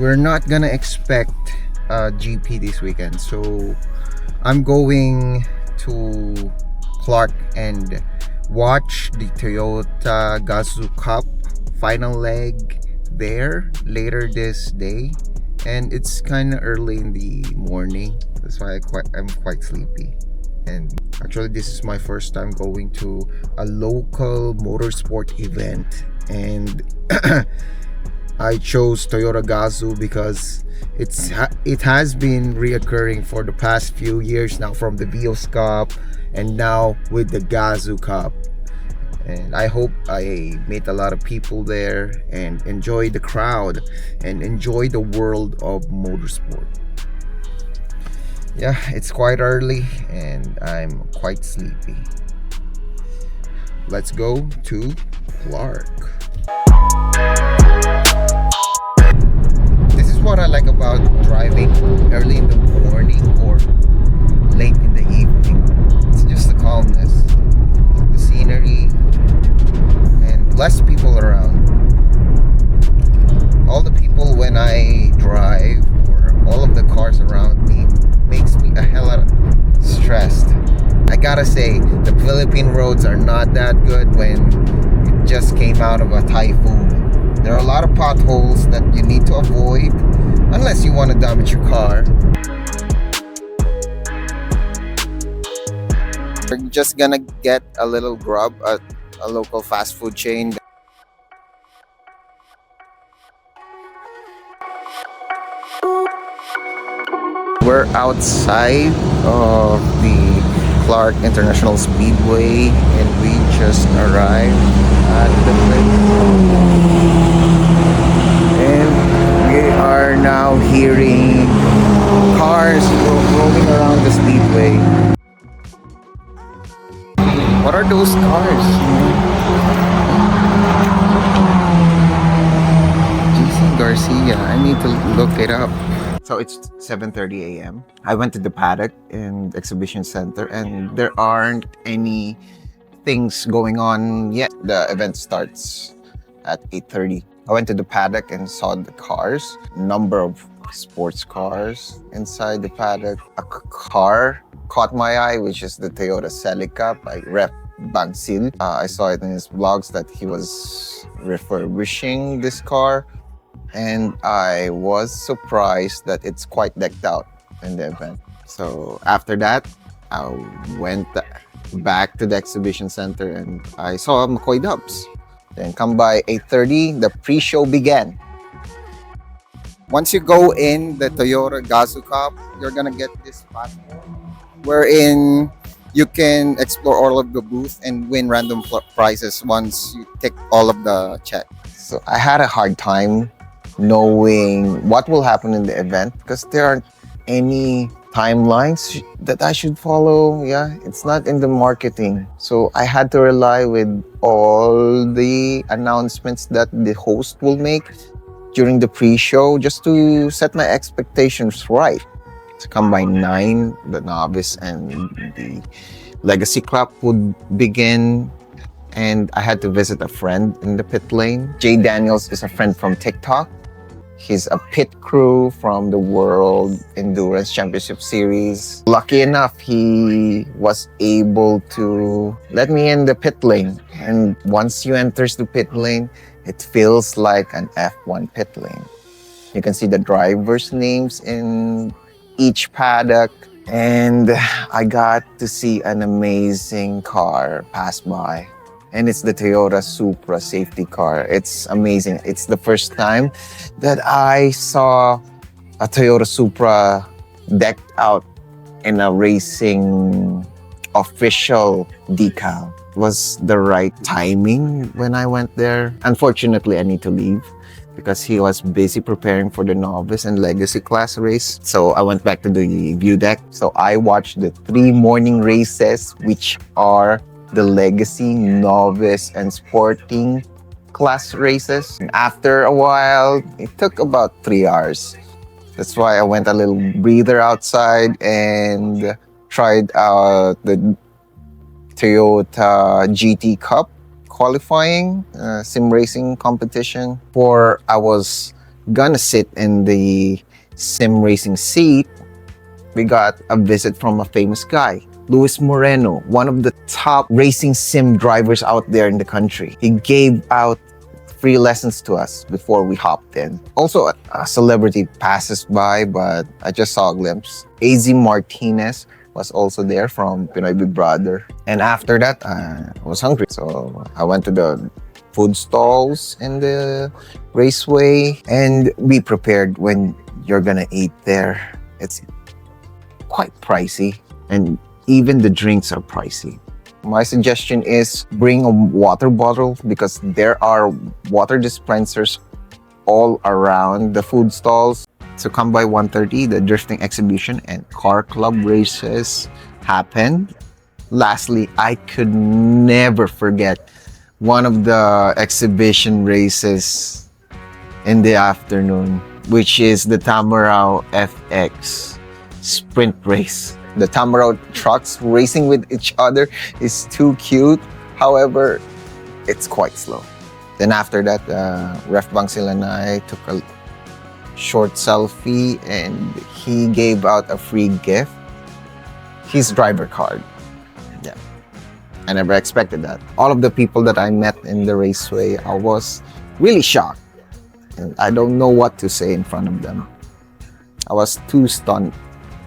we're not gonna expect a GP this weekend, so I'm going to Clark and watch the Toyota Gazoo Cup final leg there later this day, and it's kind of early in the morning. That's why I'm quite sleepy. And actually, this is my first time going to a local motorsport event, and I chose Toyota Gazoo because it has been reoccurring for the past few years now, from the Vios Cup and now with the Gazoo Cup. And I hope I meet a lot of people there and enjoy the crowd and enjoy the world of motorsport. Yeah, it's quite early and I'm quite sleepy. Let's go to Clark. This is what I like about driving early in the morning or late in the evening. It's just the calmness, the scenery, and less people around. All the people when I drive, or all of the cars around me, makes me a hell of stressed. I gotta say, the Philippine roads are not that good when it just came out of a typhoon. There are a lot of potholes that you need to avoid unless you want to damage your car. We're just gonna get a little grub at a local fast food chain. We're outside of the Clark International Speedway and we just arrived at the place. And we are now hearing cars rolling around the speedway. What are those cars? Jason Garcia. I need to look it up. So it's 7:30 a.m. I went to the paddock and exhibition center and there aren't any things going on yet. The event starts at 8:30. I went to the paddock and saw the cars, number of sports cars inside the paddock. A car caught my eye, which is the Toyota Celica by Rep Bagsil. I saw it in his blogs that he was refurbishing this car. And I was surprised that it's quite decked out in the event. So after that, I went back to the exhibition center and I saw McCoy Dubs. Then come by 8:30, the pre-show began. Once you go in the Toyota Gazoo Cup, you're gonna get this platform wherein you can explore all of the booths and win random prizes once you tick all of the checks. So I had a hard time knowing what will happen in the event because there aren't any timelines that I should follow. Yeah, it's not in the marketing. So I had to rely with all the announcements that the host will make during the pre-show just to set my expectations right. To come by 9, the novice and the legacy club would begin. And I had to visit a friend in the pit lane. Jay Daniels is a friend from TikTok. He's a pit crew from the World Endurance Championship Series. Lucky enough, he was able to let me in the pit lane. And once you enter the pit lane, it feels like an F1 pit lane. You can see the drivers' names in each paddock. And I got to see an amazing car pass by. And it's the Toyota Supra safety car. It's amazing. It's the first time that I saw a Toyota Supra decked out in a racing official decal. It was the right timing when I went there. Unfortunately, I need to leave because he was busy preparing for the novice and legacy class race. So I went back to the view deck. So I watched the 3 morning races, which are the legacy, novice, and sporting class races. And after a while, it took about 3 hours. That's why I went a little breather outside and tried out the Toyota GT Cup qualifying sim racing competition. Before I was gonna sit in the sim racing seat, we got a visit from a famous guy, Luis Moreno, one of the top racing sim drivers out there in the country. He gave out free lessons to us before we hopped in. Also, a celebrity passes by, but I just saw a glimpse. AZ Martinez was also there from Pinoy Big Brother. And after that, I was hungry. So I went to the food stalls in the raceway, and be prepared when you're gonna eat there. It's quite pricey, and even the drinks are pricey. My suggestion is bring a water bottle because there are water dispensers all around the food stalls. So come by 1:30, the drifting exhibition and car club races happen. Lastly, I could never forget one of the exhibition races in the afternoon, which is the Tamarao FX sprint race. The Tamarao trucks racing with each other is too cute. However, it's quite slow. Then after that, Ref Bangsil and I took a short selfie, and he gave out a free gift, his driver card. Yeah, I never expected that. All of the people that I met in the raceway, I was really shocked. And I don't know what to say in front of them. I was too stunned.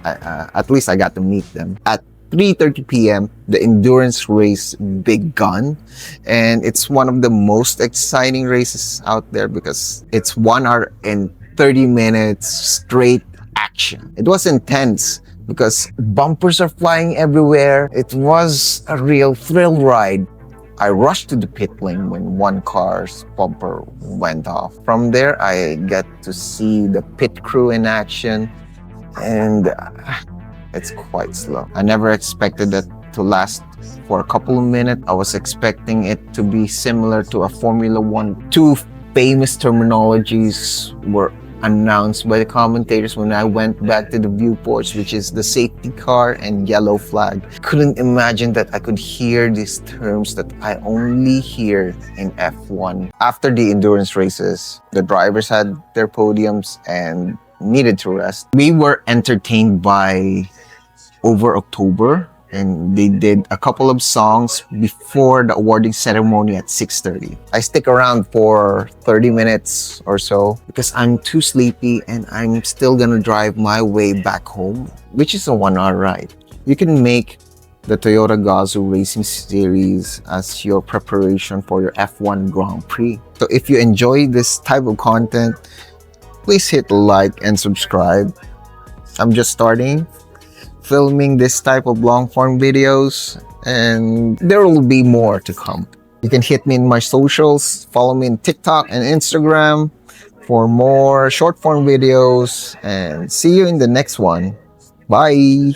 At least I got to meet them. At 3:30 p.m., the endurance race begun, and it's one of the most exciting races out there because it's 1 hour and 30 minutes straight action. It was intense because bumpers are flying everywhere. It was a real thrill ride. I rushed to the pit lane when one car's bumper went off. From there, I get to see the pit crew in action, and it's quite slow. I never expected that to last for a couple of minutes. I was expecting it to be similar to a Formula One. Two famous terminologies were announced by the commentators when I went back to the viewports, which is the safety car and yellow flag. Couldn't imagine that I could hear these terms that I only hear in F1. After the endurance races, the drivers had their podiums and needed to rest. We were entertained by Over October, and they did a couple of songs before the awarding ceremony at 6:30. I stick around for 30 minutes or so because I'm too sleepy and I'm still gonna drive my way back home, which is a 1 hour ride. You can make the Toyota Gazoo Racing Series as your preparation for your F1 Grand Prix. So if you enjoy this type of content, please hit like and subscribe. I'm just starting filming this type of long form videos, and there will be more to come. You can hit me in my socials, follow me on TikTok and Instagram for more short form videos, and see you in the next one. Bye.